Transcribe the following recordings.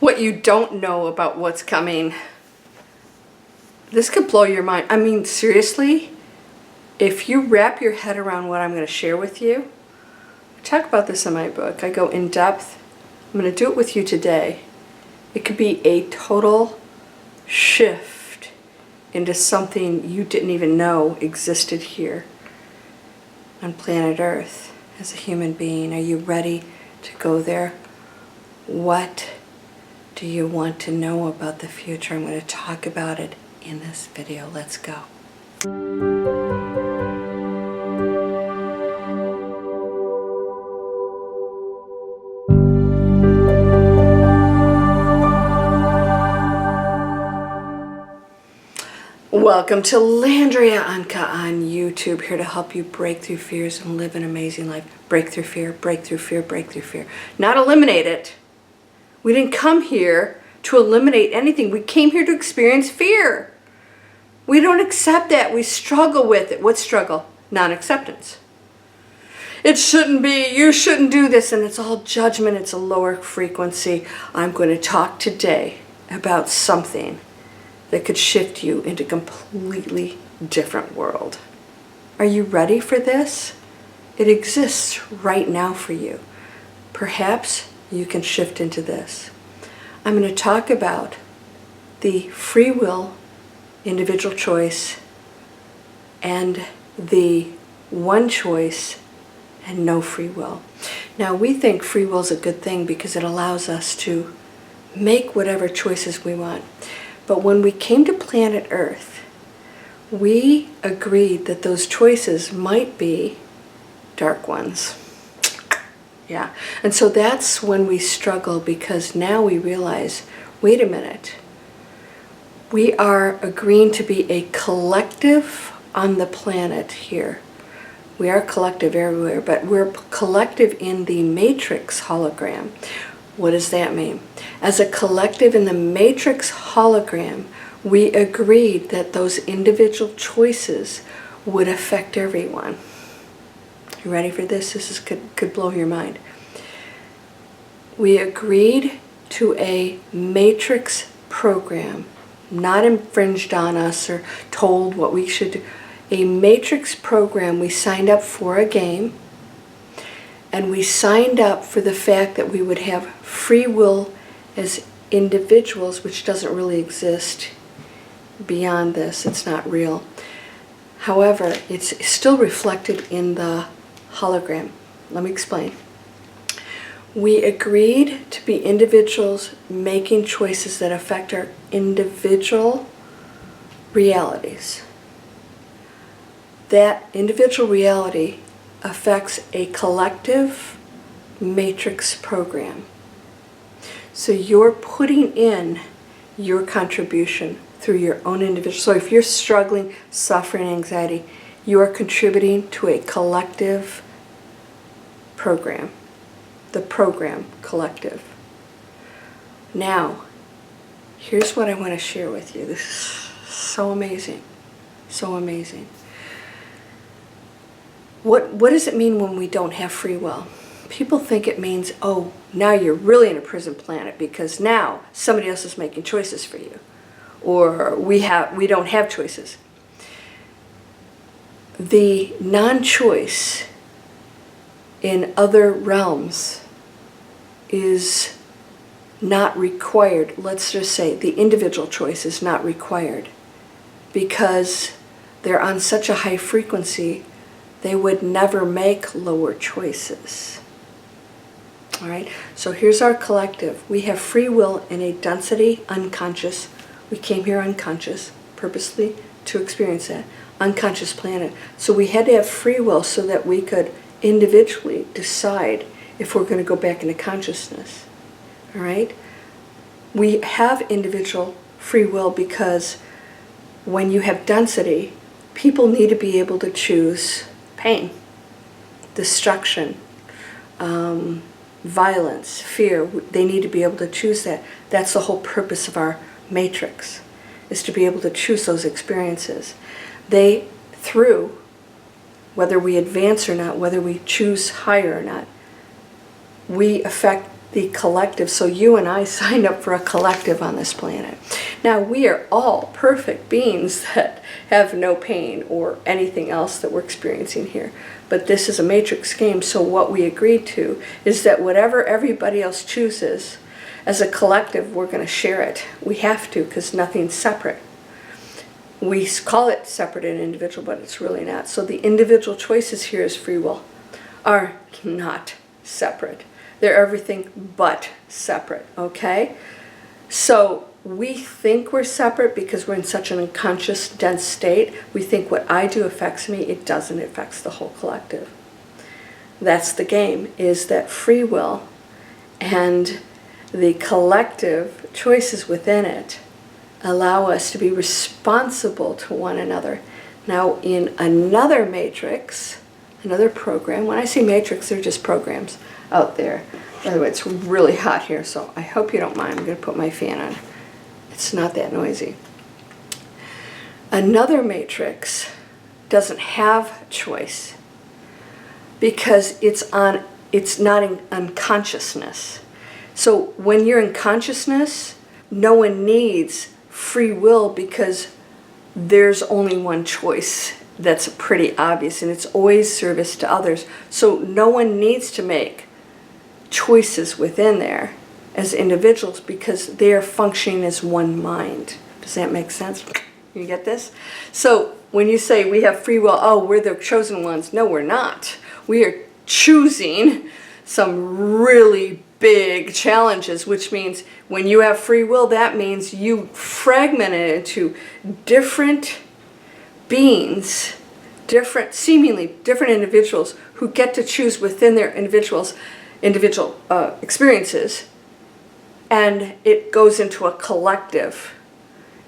What you don't know about what's coming. This could blow your mind. I mean, seriously, if you wrap your head around what I'm going to share with you, I talk about this in my book. I go in depth. I'm going to do it with you today. It could be a total shift into something you didn't even know existed here on planet Earth as a human being. Are you ready to go there? What do you want to know about the future? I'm going to talk about it in this video. Let's go. Welcome to Landria Onkka on YouTube, here to help you break through fears and live an amazing life. Break through fear, break through fear, break through fear. Not eliminate it. We didn't come here to eliminate anything. We came here to experience fear. We don't accept that. We struggle with it. What struggle? Non-acceptance. It shouldn't be. You shouldn't do this. And it's all judgment. It's a lower frequency. I'm going to talk today about something that could shift you into a completely different world. Are you ready for this? It exists right now for you. Perhaps you can shift into this. I'm going to talk about the free will, individual choice, and the one choice and no free will. Now, we think free will is a good thing because it allows us to make whatever choices we want. But when we came to planet Earth, we agreed that those choices might be dark ones. Yeah, and so that's when we struggle, because now we realize, wait a minute, we are agreeing to be a collective on the planet here. We are collective everywhere, but we're collective in the matrix hologram. What does that mean? As a collective in the matrix hologram, we agreed that those individual choices would affect everyone. You ready for this? This could blow your mind. We agreed to a matrix program, not infringed on us or told what we should do. A matrix program. We signed up for a game. And we signed up for the fact that we would have free will as individuals, which doesn't really exist beyond this. It's not real. However, it's still reflected in the hologram. Let me explain. We agreed to be individuals making choices that affect our individual realities. That individual reality affects a collective matrix program. So you're putting in your contribution through your own individual. So if you're struggling, suffering, anxiety, you are contributing to a collective program. The program collective. Now, here's what I want to share with you. This is so amazing. So amazing. What does it mean when we don't have free will? People think it means, oh, now you're really in a prison planet because now somebody else is making choices for you. Or we don't have choices. The non-choice in other realms is not required. Let's just say the individual choice is not required because they're on such a high frequency, they would never make lower choices. All right, so here's our collective. We have free will in a density unconscious. We came here unconscious, purposely to experience that. Unconscious planet. So we had to have free will so that we could individually decide if we're going to go back into consciousness. All right? We have individual free will because when you have density, people need to be able to choose pain, destruction, violence, fear. They need to be able to choose that. That's the whole purpose of our matrix, is to be able to choose those experiences. They, through, whether we advance or not, whether we choose higher or not, we affect the collective. So you and I signed up for a collective on this planet. Now, we are all perfect beings that have no pain or anything else that we're experiencing here. But this is a matrix game, so what we agreed to is that whatever everybody else chooses, as a collective, we're going to share it. We have to, because nothing's separate. We call it separate and individual, but it's really not. So the individual choices here as free will are not separate. They're everything but separate, okay? So we think we're separate because we're in such an unconscious, dense state. We think what I do affects me. It doesn't. It affects the whole collective. That's the game, is that free will and the collective choices within it allow us to be responsible to one another. Now, in another matrix, another program, when I say matrix, they're just programs out there. By the way, it's really hot here, so I hope you don't mind. I'm going to put my fan on. It's not that noisy. Another matrix doesn't have choice because it's not in unconsciousness. So when you're in consciousness, no one needs free will because there's only one choice that's pretty obvious, and it's always service to others. So no one needs to make choices within there as individuals because they are functioning as one mind. Does that make sense? You get this? So when you say we have free will, oh, we're the chosen ones. No, we're not. We are choosing some really big challenges, which means when you have free will, that means you fragment it into different beings, seemingly different individuals who get to choose within their individual experiences, and it goes into a collective.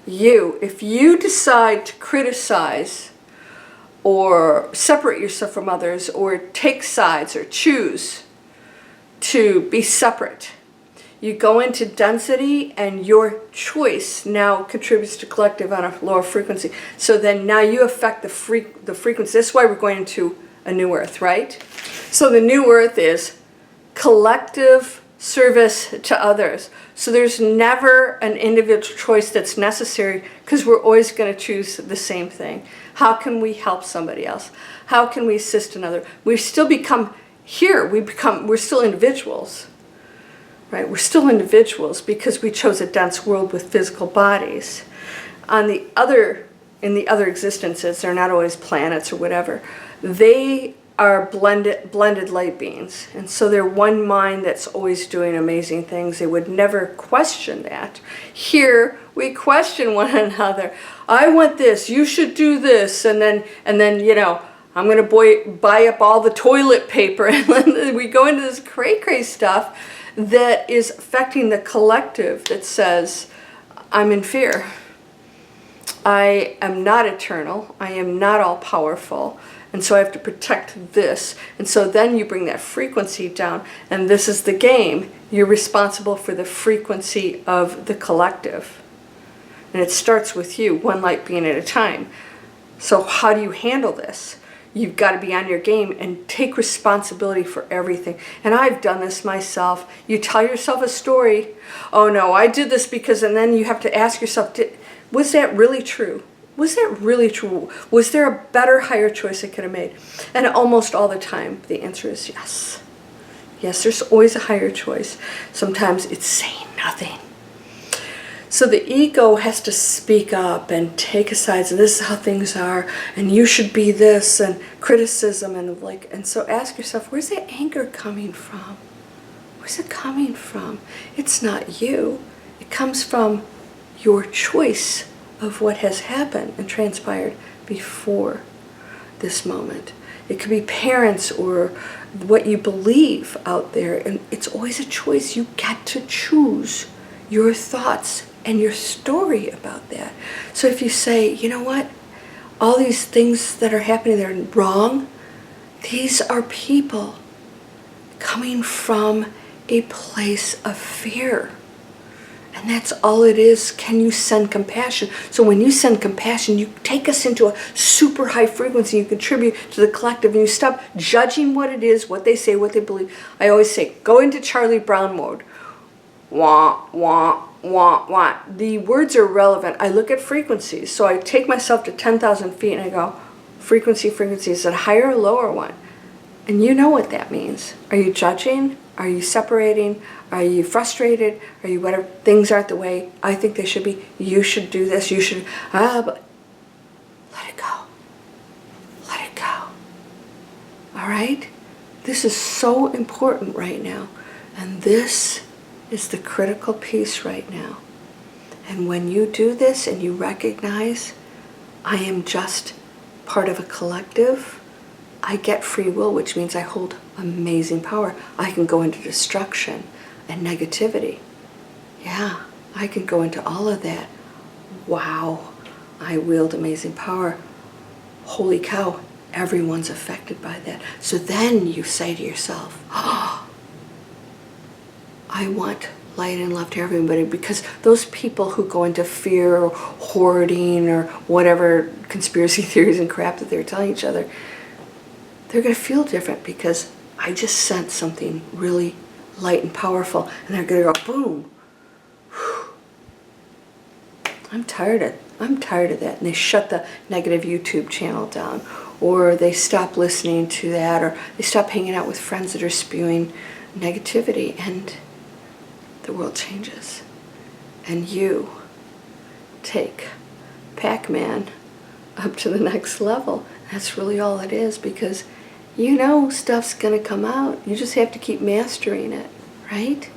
If you decide to criticize or separate yourself from others or take sides or choose to be separate, you go into density, and your choice now contributes to collective on a lower frequency. So then now you affect the frequency. That's why we're going into a new earth, right? So the new earth is collective service to others. So there's never an individual choice that's necessary because we're always going to choose the same thing. How can we help somebody else? How can we assist another? We still become here. We're still individuals. Right? We're still individuals because we chose a dense world with physical bodies. In the other existences, they're not always planets or whatever. They are blended light beings, and so they're one mind that's always doing amazing things. They would never question that. Here we question one another. I want this. You should do this, and then I'm going to buy up all the toilet paper, and then we go into this cray stuff that is affecting the collective that says, I'm in fear. I am not eternal. I am not all powerful. And so I have to protect this. And so then you bring that frequency down, and this is the game. You're responsible for the frequency of the collective. And it starts with you, one light being at a time. So how do you handle this? You've got to be on your game and take responsibility for everything. And I've done this myself. You tell yourself a story. Oh no, I did this because, and then you have to ask yourself, was that really true? Was that really true? Was there a better, higher choice I could have made? And almost all the time, the answer is yes. Yes, there's always a higher choice. Sometimes it's saying nothing. So the ego has to speak up and take a side, and this is how things are, and you should be this, and criticism, and so ask yourself, where's that anger coming from? Where's it coming from? It's not you. It comes from your choice of what has happened and transpired before this moment. It could be parents or what you believe out there, and it's always a choice. You get to choose your thoughts and your story about that. So if you say, you know what, all these things that are happening that are wrong, these are people coming from a place of fear. And that's all it is. Can you send compassion? So when you send compassion, you take us into a super high frequency. You contribute to the collective, and you stop judging what it is, what they say, what they believe. I always say, go into Charlie Brown mode. Wah, wah, wah, wah. The words are relevant. I look at frequencies. So I take myself to 10,000 feet and I go, frequency, is it a higher or lower one? And you know what that means. Are you judging? Are you separating? Are you frustrated? Are you whatever? Things aren't the way I think they should be. You should do this. You should. But let it go. Let it go. All right? This is so important right now. And this is the critical piece right now. And when you do this and you recognize, I am just part of a collective, I get free will, which means I hold amazing power. I can go into destruction and negativity. Yeah, I can go into all of that. Wow, I wield amazing power. Holy cow, everyone's affected by that. So then you say to yourself, oh, I want light and love to everybody, because those people who go into fear or hoarding or whatever conspiracy theories and crap that they're telling each other, they're going to feel different because I just sent something really light and powerful, and they're going to go boom. Whew. I'm tired of that. And they shut the negative YouTube channel down, or they stop listening to that, or they stop hanging out with friends that are spewing negativity, and the world changes. And you take Pac-Man up to the next level. That's really all it is, because you know stuff's gonna come out. You just have to keep mastering it, right?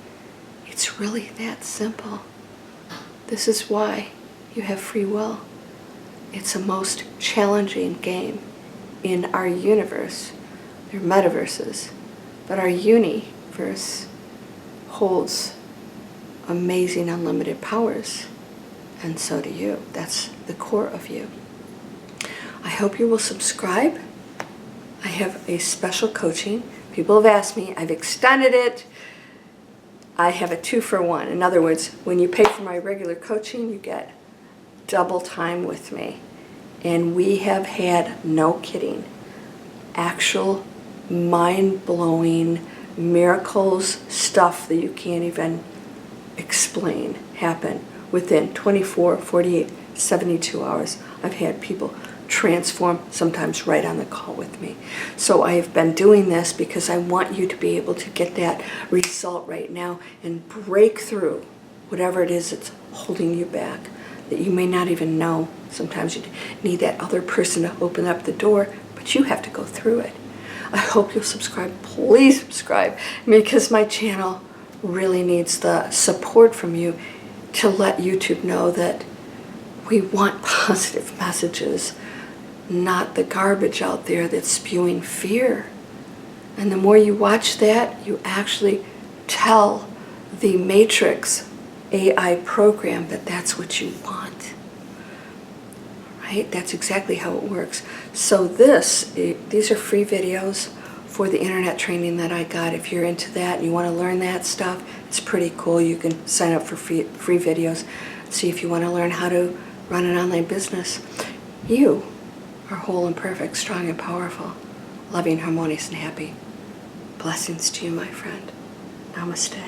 It's really that simple. This is why you have free will. It's a most challenging game in our universe. They're metaverses, but our universe holds amazing unlimited powers, and so do you. That's the core of you. I hope you will subscribe. I have a special coaching. People have asked me. I've extended it. I have a 2-for-1. In other words, when you pay for my regular coaching, you get double time with me. And we have had, no kidding, actual mind-blowing miracles, stuff that you can't even explain happen within 24, 48, 72 hours. I've had people transform, sometimes right on the call with me. So I have been doing this because I want you to be able to get that result right now and break through whatever it is that's holding you back, that you may not even know. Sometimes you need that other person to open up the door, but you have to go through it. I hope you'll subscribe. Please subscribe, because my channel really needs the support from you to let YouTube know that we want positive messages, not the garbage out there that's spewing fear. And the more you watch that, you actually tell the Matrix AI program that that's what you want. Right? That's exactly how it works. So these are free videos for the internet training that I got. If you're into that and you want to learn that stuff, it's pretty cool. You can sign up for free videos. See if you want to learn how to run an online business. You are whole and perfect, strong and powerful, loving, harmonious, and happy. Blessings to you, my friend. Namaste.